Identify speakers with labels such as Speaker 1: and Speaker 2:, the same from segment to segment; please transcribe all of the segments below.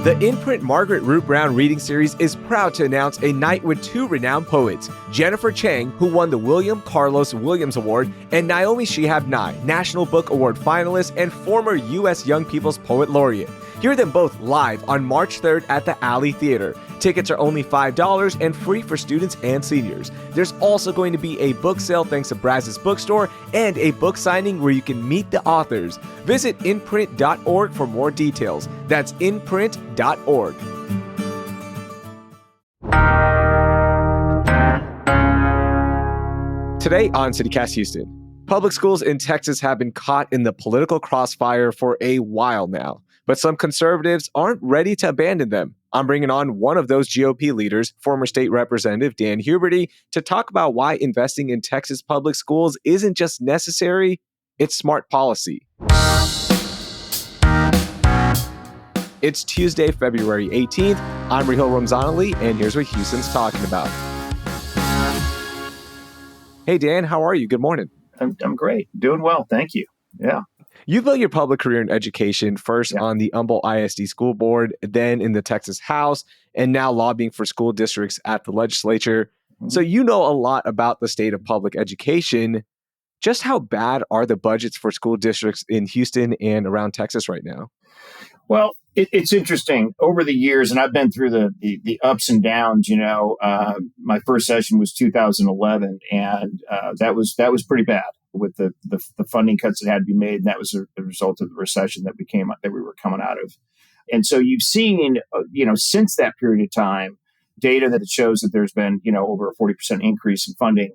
Speaker 1: The Imprint Margaret Root Brown reading series is proud to announce a night with two renowned poets, Jennifer Chang, who won the William Carlos Williams Award, and Naomi Shihab Nye, National Book Award finalist and former U.S. Young People's Poet Laureate. Hear them both live on March 3rd at the Alley Theater. Tickets are only $5 and free for students and seniors. There's also going to be a book sale thanks to Brazos Bookstore and a book signing where you can meet the authors. Visit imprint.org for more details. That's imprint.org. Today on CityCast Houston, public schools in Texas have been caught in the political crossfire for a while now, but some conservatives aren't ready to abandon them. I'm bringing on one of those GOP leaders, former state representative Dan Huberty, to talk about why investing in Texas public schools isn't just necessary, it's smart policy. It's Tuesday, February 18th. I'm Raheel Ramzanali, and here's what Houston's talking about. Hey, Dan, how are you? Good morning.
Speaker 2: I'm great. Doing well. Thank you. Yeah.
Speaker 1: You built your public career in education, first on the Humboldt ISD School Board, then in the Texas House, and now lobbying for school districts at the legislature. Mm-hmm. So you know a lot about the state of public education. Just how bad are the budgets for school districts in Houston and around Texas right now?
Speaker 2: Well, it's interesting. Over the years, and I've been through the ups and downs, my first session was 2011, and that was pretty bad with the funding cuts that had to be made. And that was a result of the recession that we were coming out of. And so you've seen, since that period of time, data that shows that there's been, over a 40% increase in funding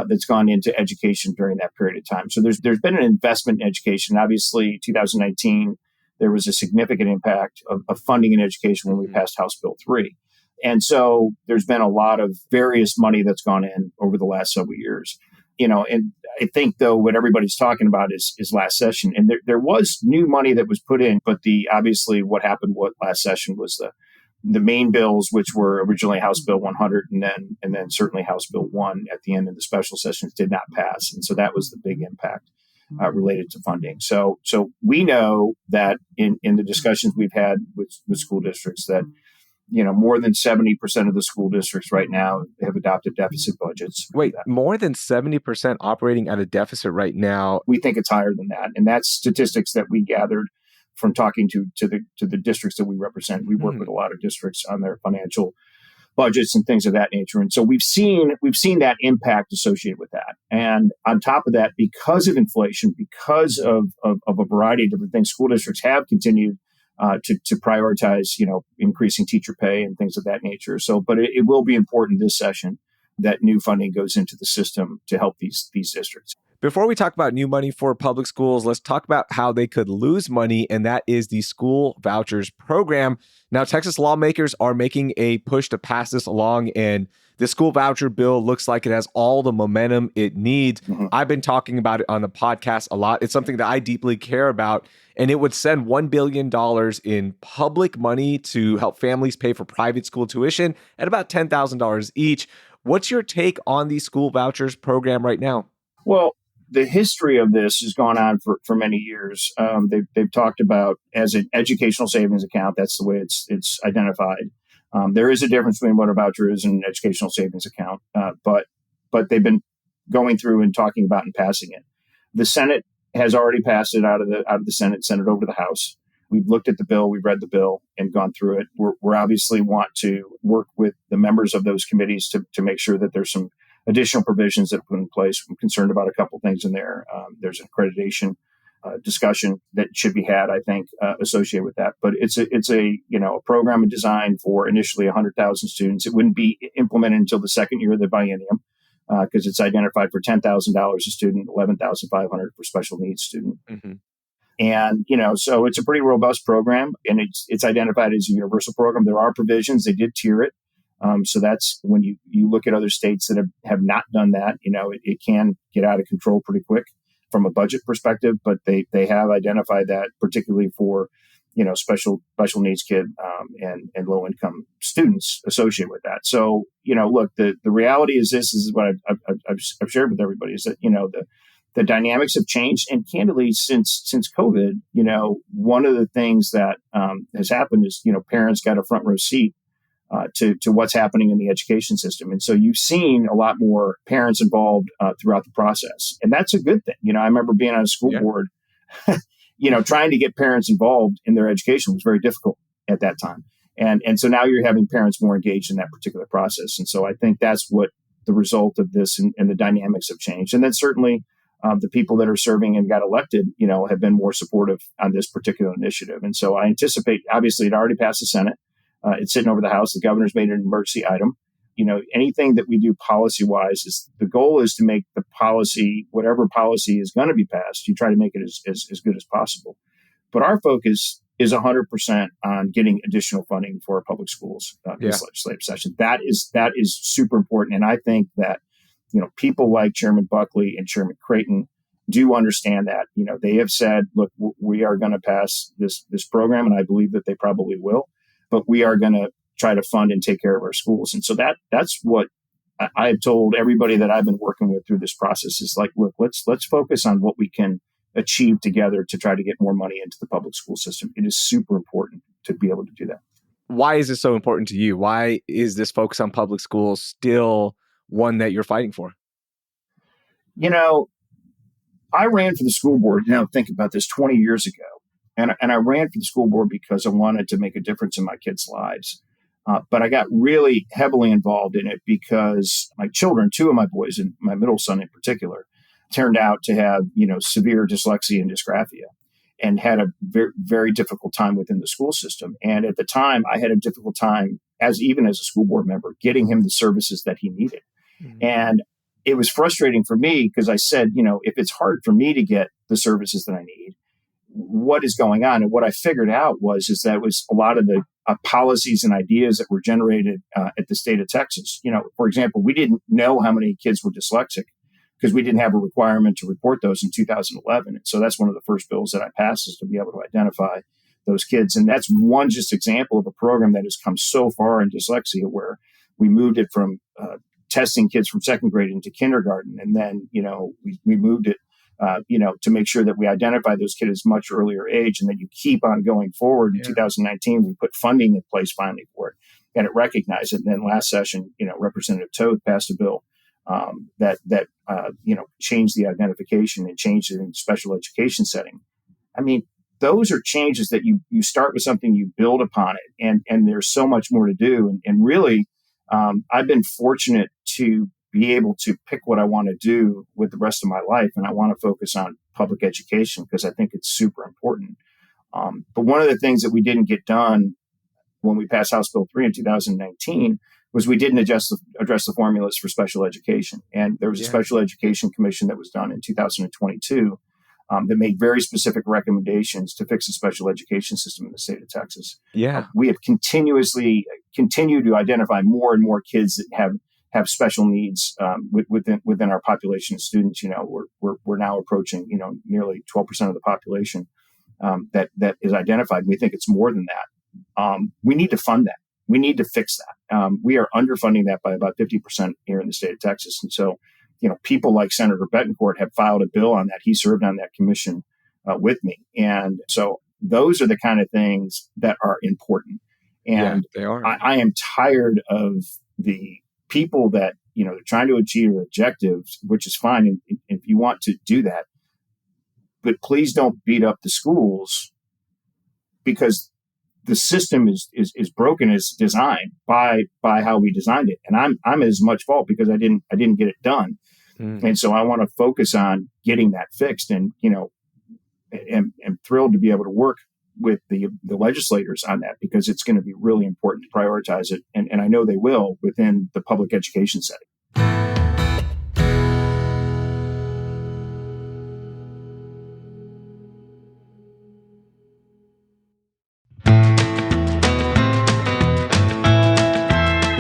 Speaker 2: that's gone into education during that period of time. So there's been an investment in education. Obviously, 2019, there was a significant impact of funding in education when we passed House Bill 3. And so there's been a lot of various money that's gone in over the last several years. And I think, though, what everybody's talking about is last session. And there was new money that was put in, but obviously what happened last session was the main bills, which were originally House Bill 100 and then certainly House Bill 1 at the end of the special sessions did not pass. And so that was the big impact related to funding. So we know that in the discussions we've had with school districts that, more than 70% of the school districts right now have adopted deficit budgets.
Speaker 1: Wait, more than 70% operating at a deficit right now?
Speaker 2: We think it's higher than that. And that's statistics that we gathered from talking to the districts that we represent. We work with a lot of districts on their financial budgets and things of that nature. And so we've seen that impact associated with that. And on top of that, because of inflation, because of a variety of different things, school districts have continued to prioritize, increasing teacher pay and things of that nature. So, but it will be important this session that new funding goes into the system to help these districts.
Speaker 1: Before we talk about new money for public schools, let's talk about how they could lose money, and that is the school vouchers program. Now, Texas lawmakers are making a push to pass this along, and the school voucher bill looks like it has all the momentum it needs. Mm-hmm. I've been talking about it on the podcast a lot. It's something that I deeply care about, and it would send $1 billion in public money to help families pay for private school tuition at about $10,000 each. What's your take on the school vouchers program right now?
Speaker 2: Well, the history of this has gone on for many years. They've talked about as an educational savings account. That's the way it's identified. There is a difference between what a voucher is and an educational savings account, but they've been going through and talking about and passing it. The Senate has already passed it out of the Senate, sent it over to the House. We've looked at the bill, we've read the bill and gone through it. We're obviously want to work with the members of those committees to make sure that there's some additional provisions that are put in place. I'm concerned about a couple things in there. There's an accreditation discussion that should be had, I think, associated with that. But it's a program designed for initially 100,000 students. It wouldn't be implemented until the second year of the biennium because it's identified for $10,000 a student, $11,500 for special needs student. Mm-hmm. And, so it's a pretty robust program, and it's identified as a universal program. There are provisions. They did tier it. So that's when you look at other states that have not done that, it can get out of control pretty quick from a budget perspective, but they have identified that particularly for, special needs kid and low income students associated with that. So, look, the reality is this is what I've shared with everybody is that, the dynamics have changed. And candidly, since COVID, one of the things that has happened is, parents got a front row seat to what's happening in the education system. And so you've seen a lot more parents involved throughout the process. And that's a good thing. I remember being on a school board, trying to get parents involved in their education was very difficult at that time. And so now you're having parents more engaged in that particular process. And so I think that's what the result of this and the dynamics have changed. And then certainly the people that are serving and got elected, have been more supportive on this particular initiative. And so I anticipate, obviously, it already passed the Senate. It's sitting over the House. The governor's made it an emergency item. Anything that we do policy-wise, the goal is to make the policy, whatever policy is going to be passed, you try to make it as good as possible. But our focus is 100% on getting additional funding for our public schools this legislative session. That is super important. And I think that, people like Chairman Buckley and Chairman Creighton do understand that. They have said, look, we are going to pass this program, and I believe that they probably will, but we are going to try to fund and take care of our schools. And so that's what I've told everybody that I've been working with through this process is like, look, let's focus on what we can achieve together to try to get more money into the public school system. It is super important to be able to do that.
Speaker 1: Why is this so important to you? Why is this focus on public schools still one that you're fighting for?
Speaker 2: I ran for the school board, think about this, 20 years ago. And I ran for the school board because I wanted to make a difference in my kids' lives. But I got really heavily involved in it because my children, two of my boys, and my middle son in particular, turned out to have, severe dyslexia and dysgraphia and had a very, very difficult time within the school system. And at the time, I had a difficult time, even as a school board member, getting him the services that he needed. Mm-hmm. And it was frustrating for me because I said, if it's hard for me to get the services that I need, what is going on? And what I figured out is that it was a lot of the policies and ideas that were generated at the state of Texas. For example, we didn't know how many kids were dyslexic because we didn't have a requirement to report those in 2011. And so that's one of the first bills that I passed is to be able to identify those kids. And that's one just example of a program that has come so far in dyslexia where we moved it from testing kids from second grade into kindergarten. And then, we moved it to make sure that we identify those kids much earlier age, and then you keep on going forward. In 2019, we put funding in place finally for it, and it recognized it. And then last session, Representative Toth passed a bill that changed the identification and changed it in special education setting. I mean, those are changes that you start with something, you build upon it, and there's so much more to do. And really, I've been fortunate to be able to pick what I want to do with the rest of my life. And I want to focus on public education because I think it's super important. But one of the things that we didn't get done when we passed House Bill 3 in 2019 was we didn't address the formulas for special education. And there was a special education commission that was done in 2022 that made very specific recommendations to fix the special education system in the state of Texas. We have continued to identify more and more kids that have special needs within our population of students. We're now approaching nearly 12% of the population that is identified. We think it's more than that. We need to fund that. We need to fix that. We are underfunding that by about 50% here in the state of Texas. And so, people like Senator Betancourt have filed a bill on that. He served on that commission with me. And so those are the kind of things that are important. And
Speaker 1: they are.
Speaker 2: I am tired of the people that, they're trying to achieve objectives, which is fine. And if you want to do that, but please don't beat up the schools because the system is broken as designed by how we designed it. And I'm as much fault because I didn't get it done. And so I want to focus on getting that fixed and, am thrilled to be able to work with the legislators on that because it's going to be really important to prioritize it. And I know they will within the public education setting.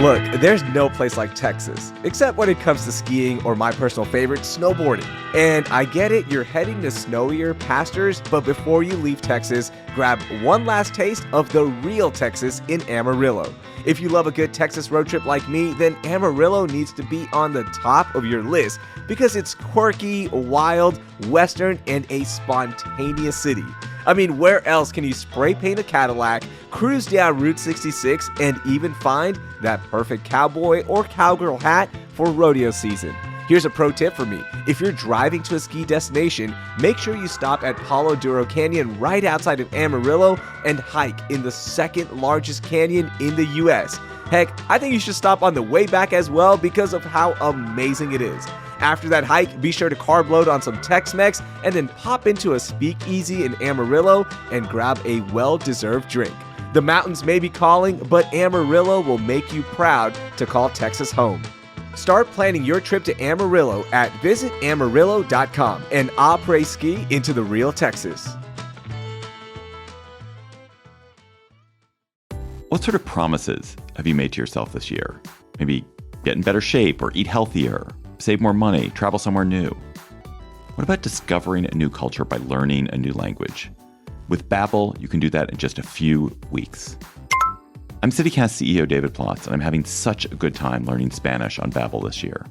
Speaker 1: Look, there's no place like Texas, except when it comes to skiing or my personal favorite, snowboarding. And I get it, you're heading to snowier pastures, but before you leave Texas, grab one last taste of the real Texas in Amarillo. If you love a good Texas road trip like me, then Amarillo needs to be on the top of your list because it's quirky, wild, western, and a spontaneous city. I mean, where else can you spray paint a Cadillac, cruise down Route 66, and even find that perfect cowboy or cowgirl hat for rodeo season? Here's a pro tip for me. If you're driving to a ski destination, make sure you stop at Palo Duro Canyon right outside of Amarillo and hike in the second largest canyon in the U.S. Heck, I think you should stop on the way back as well because of how amazing it is. After that hike, be sure to carb load on some Tex-Mex and then pop into a speakeasy in Amarillo and grab a well-deserved drink. The mountains may be calling, but Amarillo will make you proud to call Texas home. Start planning your trip to Amarillo at visitamarillo.com and après ski into the real Texas.
Speaker 3: What sort of promises have you made to yourself this year? Maybe get in better shape or eat healthier, save more money, travel somewhere new. What about discovering a new culture by learning a new language? With Babbel, you can do that in just a few weeks. I'm CityCast CEO David Plotz, and I'm having such a good time learning Spanish on Babbel this year.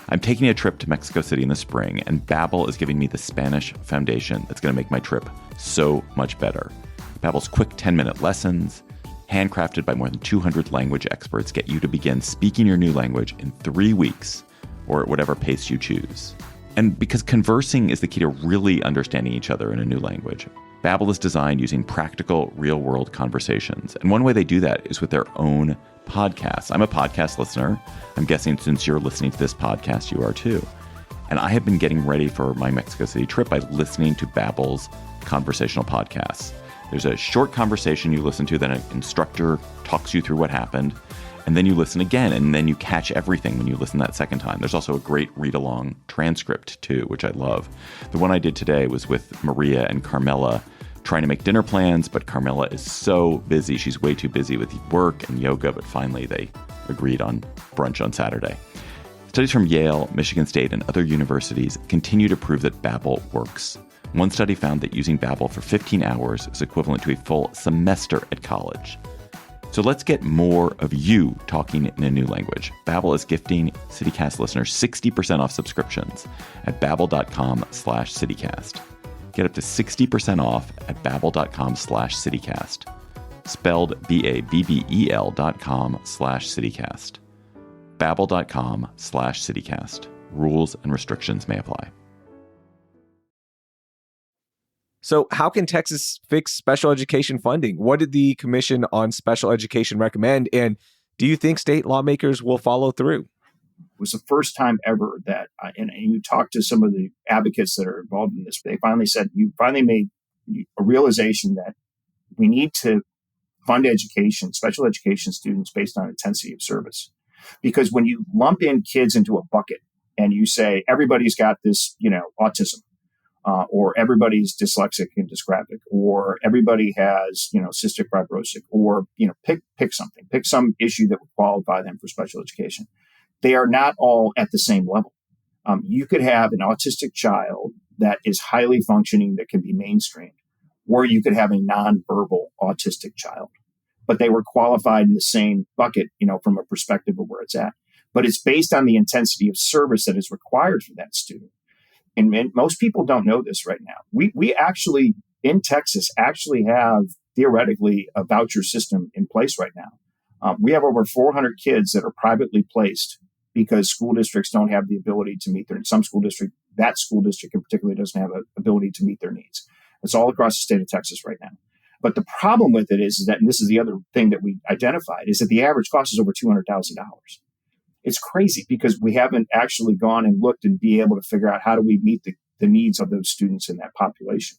Speaker 3: I'm taking a trip to Mexico City in the spring, and Babbel is giving me the Spanish foundation that's going to make my trip so much better. Babbel's quick 10-minute lessons, handcrafted by more than 200 language experts, get you to begin speaking your new language in 3 weeks, or at whatever pace you choose. And because conversing is the key to really understanding each other in a new language, Babbel is designed using practical, real-world conversations. And one way they do that is with their own podcasts. I'm a podcast listener. I'm guessing since you're listening to this podcast, you are too. And I have been getting ready for my Mexico City trip by listening to Babbel's conversational podcasts. There's a short conversation you listen to, then an instructor talks you through what happened, and then you listen again, and then you catch everything when you listen that second time. There's also a great read-along transcript, too, which I love. The one I did today was with Maria and Carmela trying to make dinner plans, but Carmela is so busy. She's way too busy with work and yoga, but finally they agreed on brunch on Saturday. Studies from Yale, Michigan State, and other universities continue to prove that Babbel works. One study found that using Babbel for 15 hours is equivalent to a full semester at college. So let's get more of you talking in a new language. Babbel is gifting CityCast listeners 60% off subscriptions at babbel.com/CityCast. Get up to 60% off at babbel.com/CityCast. Spelled BABBEL.com/CityCast. Babbel.com/CityCast. Rules and restrictions may apply.
Speaker 1: So how can Texas fix special education funding? What did the Commission on Special Education recommend? And do you think state lawmakers will follow through?
Speaker 2: It was the first time ever that, and you talk to some of the advocates that are involved in this, they finally said, you finally made a realization that we need to fund education, special education students based on intensity of service. Because when you lump in kids into a bucket and you say, everybody's got this, autism, or everybody's dyslexic and dysgraphic, or everybody has, cystic fibrosis, or, pick something, pick some issue that would qualify them for special education. They are not all at the same level. You could have an autistic child that is highly functioning that can be mainstreamed, or you could have a nonverbal autistic child, but they were qualified in the same bucket, from a perspective of where it's at. But it's based on the intensity of service that is required for that student. And most people don't know this right now. We actually, in Texas, actually have theoretically a voucher system in place right now. We have over 400 kids that are privately placed because school districts don't have the ability to meet that school district in particular doesn't have an ability to meet their needs. It's all across the state of Texas right now. But the problem with it is that, and this is the other thing that we identified, is that the average cost is over $200,000. It's crazy because we haven't actually gone and looked and be able to figure out how do we meet the needs of those students in that population.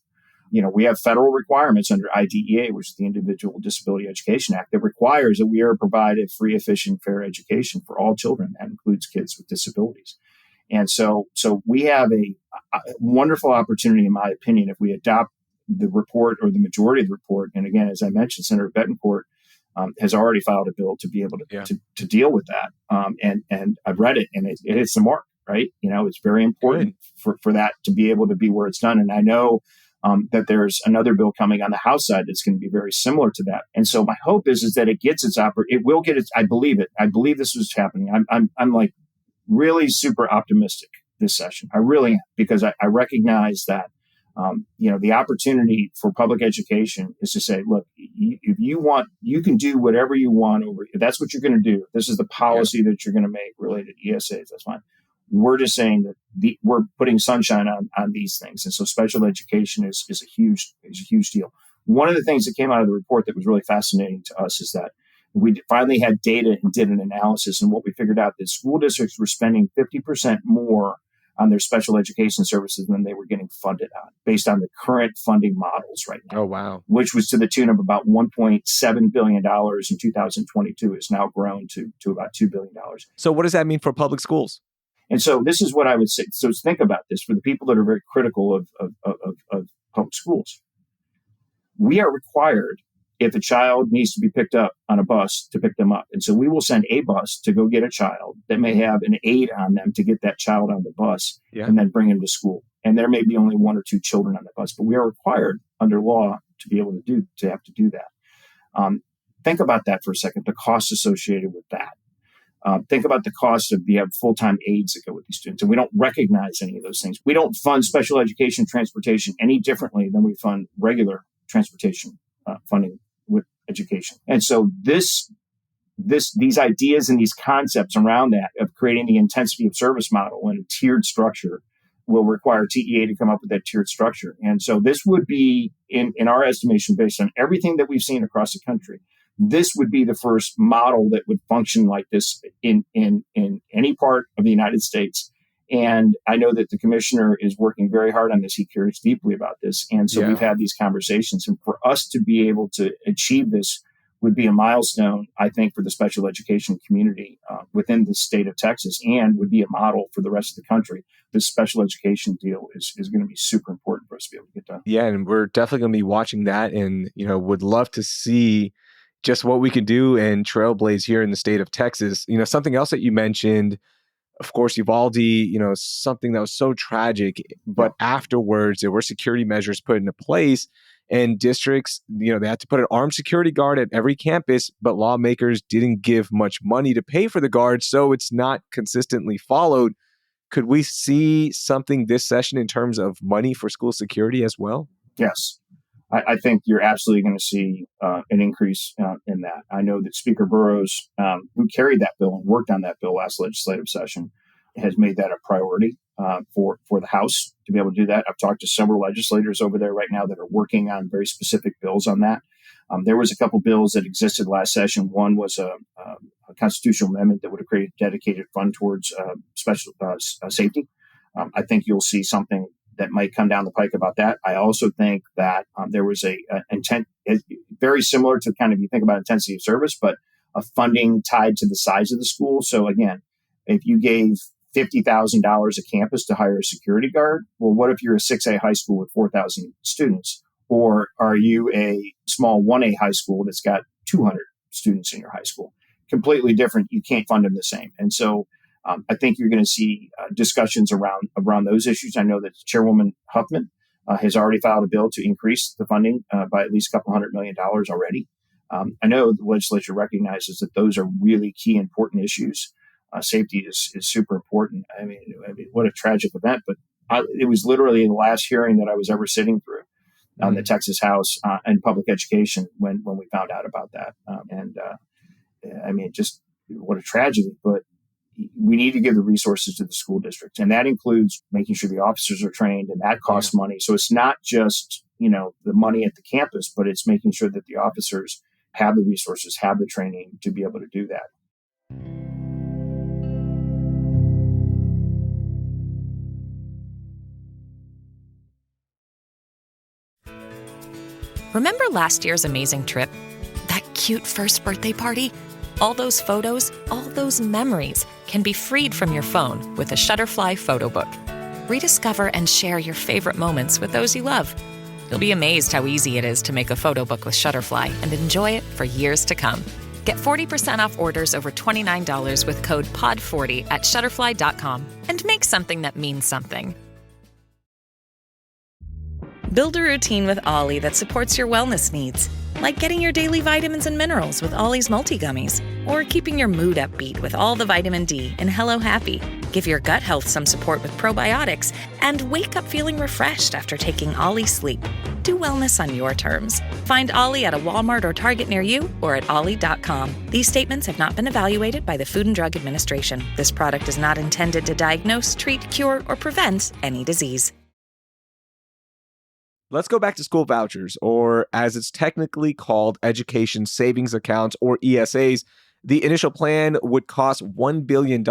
Speaker 2: We have federal requirements under IDEA, which is the Individual Disability Education Act, that requires that we are provided free, efficient, fair education for all children. That includes kids with disabilities. And so we have a wonderful opportunity, in my opinion, if we adopt the report or the majority of the report. And again, as I mentioned, Senator Betancourt has already filed a bill to be able to deal with that. And I've read it, and it hits the mark, right? It's very important for that to be able to be where it's done. And I know that there's another bill coming on the House side that's going to be very similar to that. And so my hope is that it gets it will get its, I believe it. I believe this is happening. I'm like really super optimistic this session. I really am, because I recognize that The opportunity for public education is to say, look, if you want, you can do whatever you want if that's what you're going to do. This is the policy that you're going to make related to ESAs. That's fine. We're just saying that we're putting sunshine on these things. And so special education is a huge deal. One of the things that came out of the report that was really fascinating to us is that we finally had data and did an analysis. And what we figured out that school districts were spending 50% more on their special education services than they were getting funded on based on the current funding models right now.
Speaker 1: Oh, wow.
Speaker 2: Which was to the tune of about $1.7 billion in 2022. It's now grown to about $2 billion.
Speaker 1: So what does that mean for public schools?
Speaker 2: And so this is what I would say. So think about this for the people that are very critical of public schools. We are required, if a child needs to be picked up on a bus, to pick them up. And so we will send a bus to go get a child that may have an aide on them to get that child on the bus and then bring him to school. And there may be only 1 or 2 children on the bus, but we are required under law to be able to have to do that. Think about that for a second, the cost associated with that. Think about the cost of you have full-time aides that go with these students, and we don't recognize any of those things. We don't fund special education transportation any differently than we fund regular transportation funding with education. And so these ideas and these concepts around that of creating the intensity of service model and a tiered structure will require TEA to come up with that tiered structure. And so this would be, in our estimation, based on everything that we've seen across the country, this would be the first model that would function like this in any part of the United States. And I know that the commissioner is working very hard on this. He cares deeply about this. And so we've had these conversations. And for us to be able to achieve this would be a milestone, I think, for the special education community within the state of Texas, and would be a model for the rest of the country. This special education deal is going to be super important for us to be able to get done.
Speaker 1: Yeah, and we're definitely going to be watching that, and would love to see just what we can do and trailblaze here in the state of Texas. Something else that you mentioned, of course, Uvalde, something that was so tragic, but afterwards there were security measures put into place, and districts, they had to put an armed security guard at every campus, but lawmakers didn't give much money to pay for the guard, so it's not consistently followed. Could we see something this session in terms of money for school security as well?
Speaker 2: Yes. I think you're absolutely going to see an increase in that. I know that Speaker Burrows, who carried that bill and worked on that bill last legislative session, has made that a priority for the House to be able to do that. I've talked to several legislators over there right now that are working on very specific bills on that. There was a couple bills that existed last session. One was a constitutional amendment that would have created a dedicated fund towards special safety. I think you'll see something that might come down the pike about that. I also think that there was a intent, very similar to kind of, you think about intensity of service, but a funding tied to the size of the school. So again, if you gave $50,000 a campus to hire a security guard, well, what if you're a 6A high school with 4,000 students? Or are you a small 1A high school that's got 200 students in your high school? Completely different. You can't fund them the same. And so I think you're going to see discussions around those issues. I know that Chairwoman Huffman has already filed a bill to increase the funding by at least a couple $100 million already. I know the legislature recognizes that those are really key, important issues. Safety is super important. I mean, what a tragic event, but it was literally the last hearing that I was ever sitting through on the Texas House and public education when we found out about that. Just what a tragedy, but we need to give the resources to the school districts. And that includes making sure the officers are trained, and that costs money. So it's not just, the money at the campus, but it's making sure that the officers have the resources, have the training to be able to do that.
Speaker 4: Remember last year's amazing trip? That cute first birthday party? All those photos, all those memories can be freed from your phone with a Shutterfly photo book. Rediscover and share your favorite moments with those you love. You'll be amazed how easy it is to make a photo book with Shutterfly and enjoy it for years to come. Get 40% off orders over $29 with code POD40 at Shutterfly.com and make something that means something. Build a routine with Ollie that supports your wellness needs, like getting your daily vitamins and minerals with Ollie's multi-gummies, or keeping your mood upbeat with all the vitamin D in Hello Happy. Give your gut health some support with probiotics, and wake up feeling refreshed after taking Ollie Sleep. Do wellness on your terms. Find Ollie at a Walmart or Target near you or at ollie.com. These statements have not been evaluated by the Food and Drug Administration. This product is not intended to diagnose, treat, cure, or prevent any disease.
Speaker 1: Let's go back to school vouchers, or as it's technically called, education savings accounts, or ESAs. The initial plan would cost $1 billion,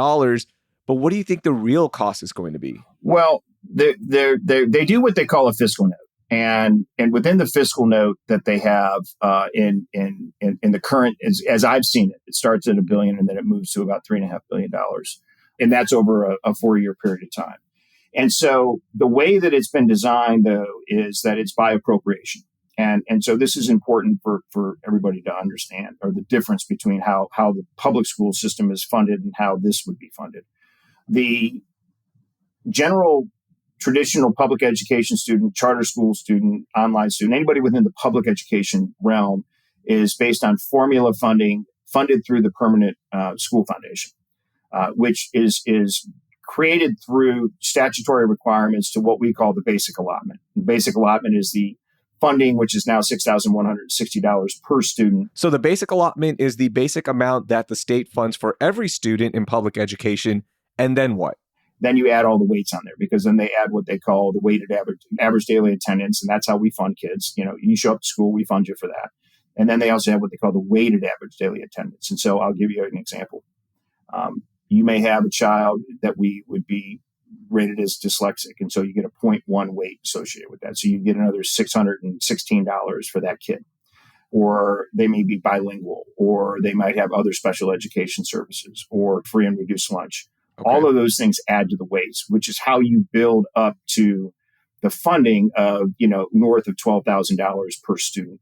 Speaker 1: but what do you think the real cost is going to be?
Speaker 2: Well, they do what they call a fiscal note. And within the fiscal note that they have in the current, as I've seen it, it starts at $1 billion and then it moves to about $3.5 billion. And that's over a 4-year period of time. And so the way that it's been designed, though, is that it's by appropriation. And so this is important for everybody to understand, or the difference between how the public school system is funded and how this would be funded. The general traditional public education student, charter school student, online student, anybody within the public education realm is based on formula funding funded through the Permanent School Foundation, which is created through statutory requirements to what we call the basic allotment. The basic allotment is the funding, which is now $6,160 per student.
Speaker 1: So the basic allotment is the basic amount that the state funds for every student in public education. And then what?
Speaker 2: Then you add all the weights on there, because then they add what they call the weighted average daily attendance. And that's how we fund kids. You know, you show up to school, we fund you for that. And then they also have what they call the weighted average daily attendance. And so I'll give you an example. You may have a child that we would be rated as dyslexic. And so you get a 0.1 weight associated with that. So you get another $616 for that kid. Or they may be bilingual, or they might have other special education services, or free and reduced lunch. Okay. All of those things add to the weights, which is how you build up to the funding of, north of $12,000 per student.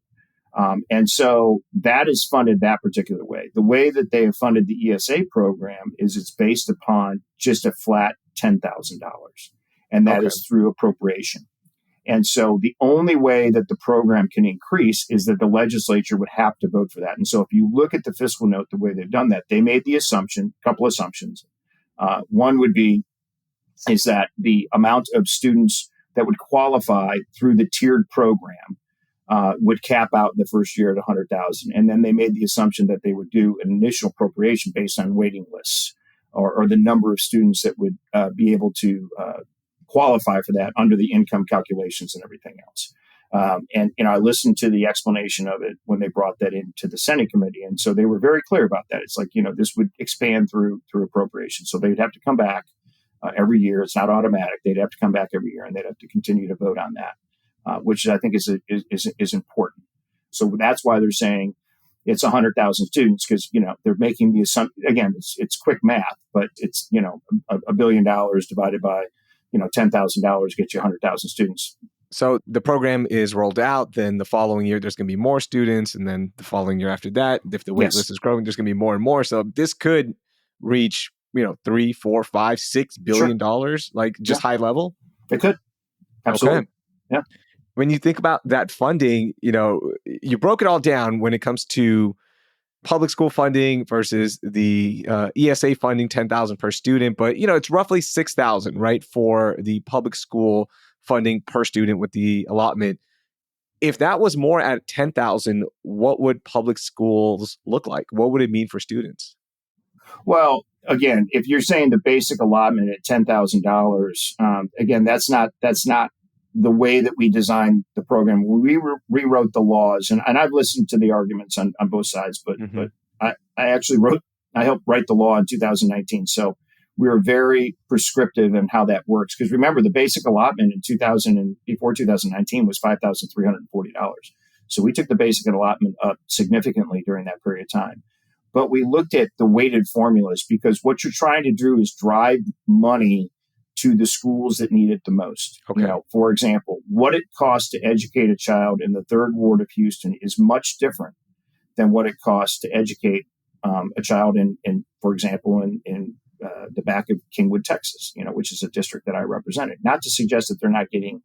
Speaker 2: And so that is funded that particular way. The way that they have funded the ESA program is it's based upon just a flat $10,000. And that is through appropriation. And so the only way that the program can increase is that the legislature would have to vote for that. And so if you look at the fiscal note, the way they've done that, they made the assumption, a couple assumptions. One would be is that the amount of students that would qualify through the tiered program would cap out in the first year at 100,000. And then they made the assumption that they would do an initial appropriation based on waiting lists or the number of students that would be able to qualify for that under the income calculations and everything else. And I listened to the explanation of it when they brought that into the Senate committee. And so they were very clear about that. It's like, this would expand through appropriation. So they'd have to come back every year. It's not automatic. They'd have to come back every year and they'd have to continue to vote on that, which I think is important. So that's why they're saying it's 100,000 students, because, they're making the assumption, again, it's quick math, but it's, $1 billion divided by, $10,000 gets you 100,000 students.
Speaker 1: So the program is rolled out, then the following year, there's going to be more students. And then the following year after that, if the wait list is growing, there's going to be more and more. So this could reach, $3, $4, $5, $6 billion, like just high level.
Speaker 2: It could. Absolutely.
Speaker 1: Okay.
Speaker 2: Yeah.
Speaker 1: When you think about that funding, you broke it all down when it comes to public school funding versus the ESA funding, $10,000 per student. But, it's roughly $6,000, right, for the public school funding per student with the allotment. If that was more at $10,000, what would public schools look like? What would it mean for students?
Speaker 2: Well, again, if you're saying the basic allotment at $10,000, again, that's not the way that we designed the program. When we rewrote the laws, and I've listened to the arguments on both sides, but I actually helped write the law in 2019. So we were very prescriptive in how that works. Because remember, the basic allotment in before 2019 was $5,340. So we took the basic allotment up significantly during that period of time. But we looked at the weighted formulas, because what you're trying to do is drive money to the schools that need it the most.
Speaker 1: Okay.
Speaker 2: For example, what it costs to educate a child in the 3rd Ward of Houston is much different than what it costs to educate a child in for example, in the back of Kingwood, Texas, which is a district that I represented. Not to suggest that they're not getting,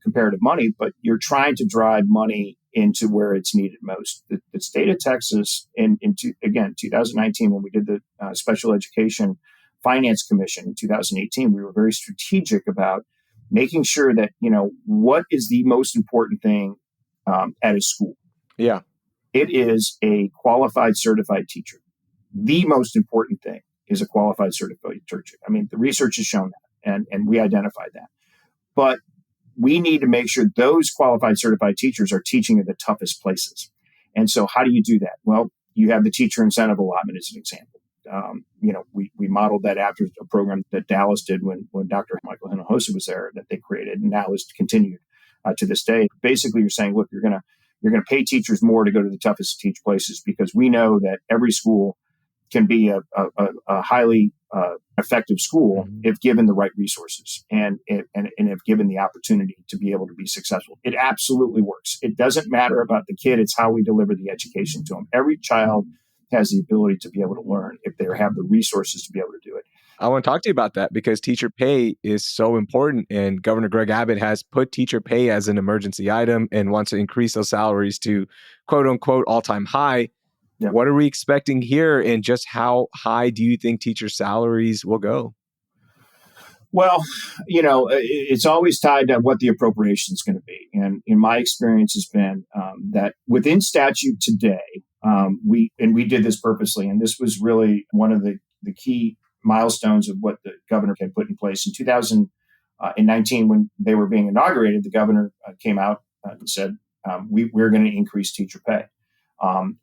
Speaker 2: comparative money, but you're trying to drive money into where it's needed most. The state of Texas, in 2019, when we did the special education Finance Commission in 2018, we were very strategic about making sure that, what is the most important thing at a school?
Speaker 1: Yeah.
Speaker 2: It is a qualified certified teacher. The most important thing is a qualified certified teacher. I mean, the research has shown that, and we identified that. But we need to make sure those qualified certified teachers are teaching at the toughest places. And so how do you do that? Well, you have the teacher incentive allotment as an example. We modeled that after a program that Dallas did when Dr. Michael Hinojosa was there, that they created, and now is continued to this day. Basically, you're saying, look, you're going to pay teachers more to go to the toughest to teach places, because we know that every school can be a highly effective school if given the right resources and if given the opportunity to be able to be successful. It absolutely works. It doesn't matter about the kid. It's how we deliver the education to them. Every child has the ability to be able to learn if they have the resources to be able to do it.
Speaker 1: I want to talk to you about that, because teacher pay is so important, and Governor Greg Abbott has put teacher pay as an emergency item and wants to increase those salaries to quote unquote all-time high. Yeah. What are we expecting here, and just how high do you think teacher salaries will go?
Speaker 2: Well, it's always tied to what the appropriation is going to be. And in my experience has been that within statute today, we did this purposely, and this was really one of the key milestones of what the governor had put in place. In 2019, when they were being inaugurated, the governor came out and said, we're going to increase teacher pay.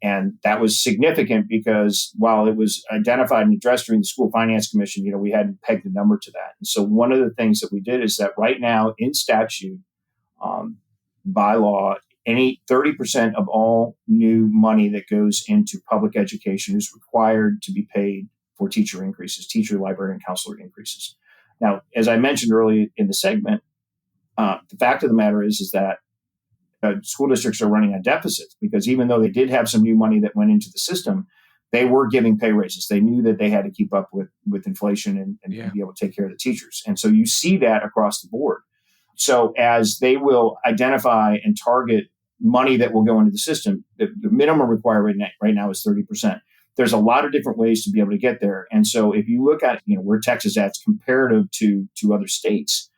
Speaker 2: And that was significant because while it was identified and addressed during the School Finance Commission, we hadn't pegged a number to that. And so one of the things that we did is that right now in statute, by law, any 30% of all new money that goes into public education is required to be paid for teacher increases, teacher, librarian, counselor increases. Now, as I mentioned earlier in the segment, the fact of the matter is that school districts are running on deficits, because even though they did have some new money that went into the system, they were giving pay raises. They knew that they had to keep up with inflation and be able to take care of the teachers. And so you see that across the board. So as they will identify and target money that will go into the system, the minimum required right now is 30%. There's a lot of different ways to be able to get there. And so if you look at where Texas is at comparative to other states,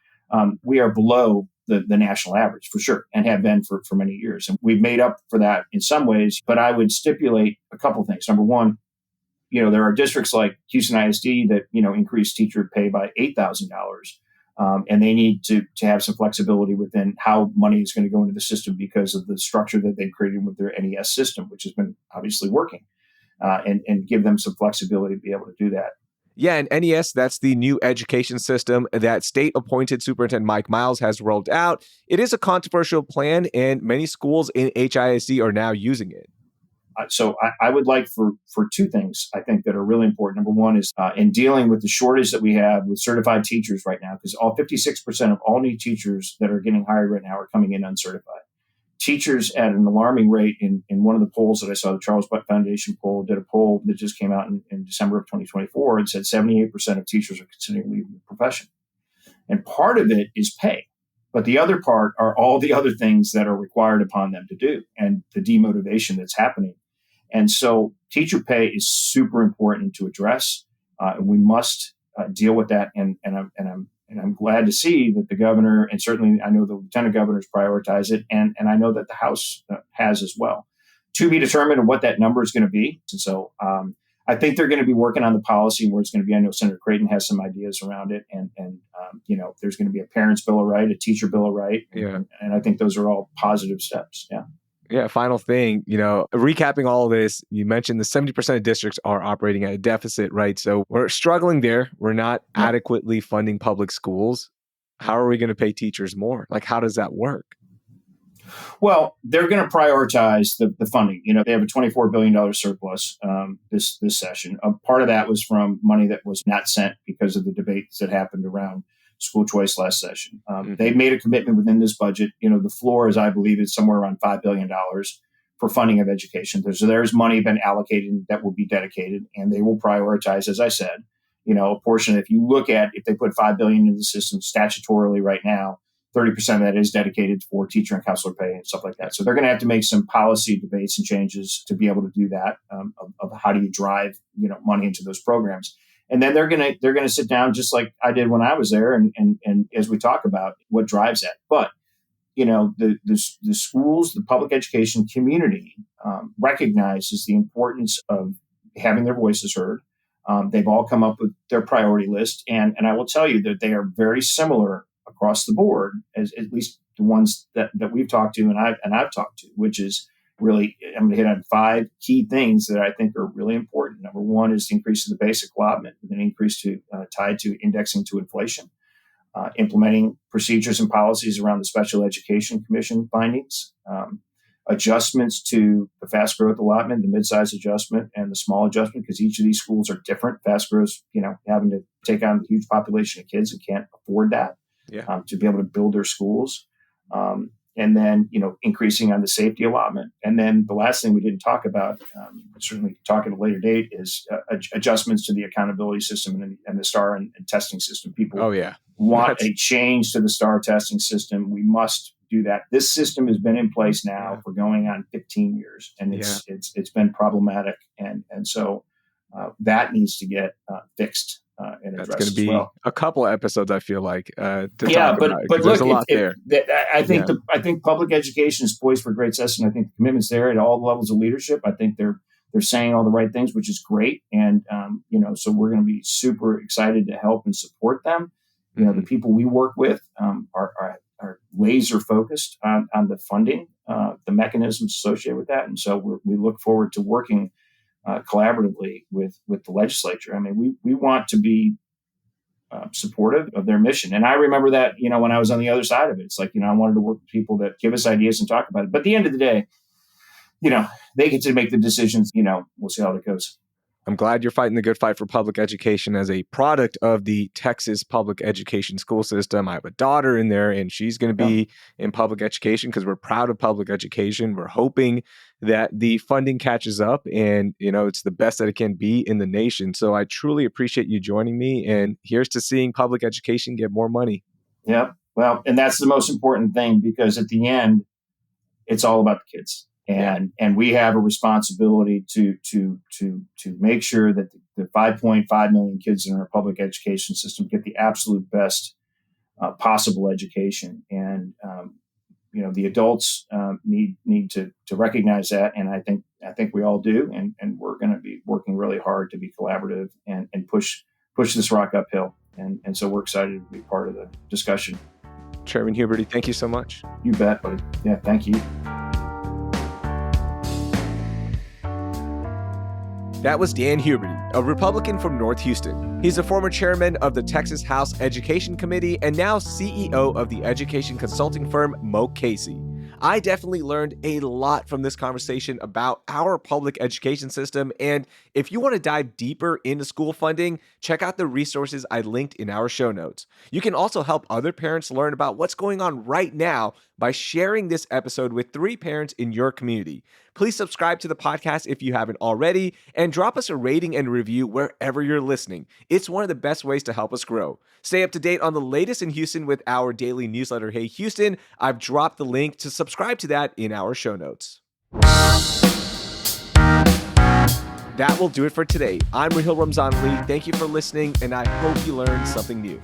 Speaker 2: we are below the national average for sure, and have been for many years. And we've made up for that in some ways, but I would stipulate a couple things. Number one, there are districts like Houston ISD that, increase teacher pay by $8,000. And they need to have some flexibility within how money is going to go into the system because of the structure that they've created with their NES system, which has been obviously working, and give them some flexibility to be able to do that.
Speaker 1: Yeah, and NES, that's the new education system that state-appointed Superintendent Mike Miles has rolled out. It is a controversial plan, and many schools in HISD are now using it.
Speaker 2: So I would like for two things, I think, that are really important. Number one is in dealing with the shortage that we have with certified teachers right now, because all 56% of all new teachers that are getting hired right now are coming in uncertified. Teachers at an alarming rate in one of the polls that I saw, the Charles Buck Foundation poll, did a poll that just came out in December of 2024 and said 78% of teachers are considering leaving the profession. And part of it is pay. But the other part are all the other things that are required upon them to do and the demotivation that's happening. And so teacher pay is super important to address. We must deal with that. And I'm glad to see that the governor, and certainly I know the lieutenant governors prioritize it, and I know that the House has as well. To be determined what that number is going to be. And so I think they're going to be working on the policy where it's going to be. I know Senator Creighton has some ideas around it, and there's going to be a parents' bill of right, a teacher bill of right, and I think those are all positive steps. Yeah.
Speaker 1: Yeah, final thing, recapping all of this, you mentioned the 70% of districts are operating at a deficit, right? So we're struggling there. We're not adequately funding public schools. How are we going to pay teachers more? Like, how does that work?
Speaker 2: Well, they're going to prioritize the funding. They have a $24 billion surplus this session. Part of that was from money that was not sent because of the debates that happened around school choice last session. They've made a commitment within this budget. The floor, as I believe, is somewhere around $5 billion for funding of education. There's money been allocated that will be dedicated, and they will prioritize, as I said, a portion. If you look at, if they put $5 billion into the system statutorily right now, 30% of that is dedicated for teacher and counselor pay and stuff like that. So they're going to have to make some policy debates and changes to be able to do that, of how do you drive, money into those programs. And then they're gonna sit down just like I did when I was there, and as we talk about what drives that. But the schools, the public education community recognizes the importance of having their voices heard. They've all come up with their priority list, and I will tell you that they are very similar across the board, as at least the ones that we've talked to and I've talked to, which is really, I'm going to hit on 5 key things that I think are really important. Number one is the increase of the basic allotment, with an increase tied to indexing to inflation. Implementing procedures and policies around the Special Education Commission findings, adjustments to the fast growth allotment, the mid-size adjustment, and the small adjustment, because each of these schools are different. Fast growth, having to take on a huge population of kids and can't afford that to be able to build their schools. And then, increasing on the safety allotment. And then the last thing we didn't talk about, certainly talk at a later date, is adjustments to the accountability system and the STAR and testing system. People want a change to the STAR testing system. We must do that. This system has been in place now for going on 15 years, and it's been problematic. And so that needs to get fixed. And
Speaker 1: that's going to be a couple of episodes, I feel like. To talk about,
Speaker 2: but look,
Speaker 1: there's a lot there.
Speaker 2: I think public education is poised for great success, and I think the commitment's there at all levels of leadership. I think they're saying all the right things, which is great, and so we're going to be super excited to help and support them. The people we work with are laser focused on the funding, the mechanisms associated with that, and so we look forward to working collaboratively with the legislature. I mean, we want to be supportive of their mission. And I remember that, when I was on the other side of it, it's like, I wanted to work with people that give us ideas and talk about it. But at the end of the day, they get to make the decisions. We'll see how that goes.
Speaker 1: I'm glad you're fighting the good fight for public education as a product of the Texas public education school system. I have a daughter in there, and she's going to be in public education because we're proud of public education. We're hoping that the funding catches up, and, it's the best that it can be in the nation. So I truly appreciate you joining me, and here's to seeing public education get more money.
Speaker 2: Yeah. Well, and that's the most important thing, because at the end, it's all about the kids. And we have a responsibility to make sure that the 5.5 million kids in our public education system get the absolute best possible education. And the adults need to recognize that, and I think we all do. And we're going to be working really hard to be collaborative and push this rock uphill. And so we're excited to be part of the discussion.
Speaker 1: Chairman Huberty, thank you so much.
Speaker 2: You bet, buddy. Yeah, thank you.
Speaker 1: That was Dan Huberty, a Republican from North Houston. He's a former chairman of the Texas House Education Committee and now CEO of the education consulting firm Moak Casey. I definitely learned a lot from this conversation about our public education system, and if you want to dive deeper into school funding, check out the resources I linked in our show notes. You can also help other parents learn about what's going on right now by sharing this episode with 3 parents in your community. Please subscribe to the podcast if you haven't already, and drop us a rating and review wherever you're listening. It's one of the best ways to help us grow. Stay up to date on the latest in Houston with our daily newsletter, Hey Houston. I've dropped the link to subscribe to that in our show notes. That will do it for today. I'm Raheel Ramzanali. Thank you for listening, and I hope you learned something new.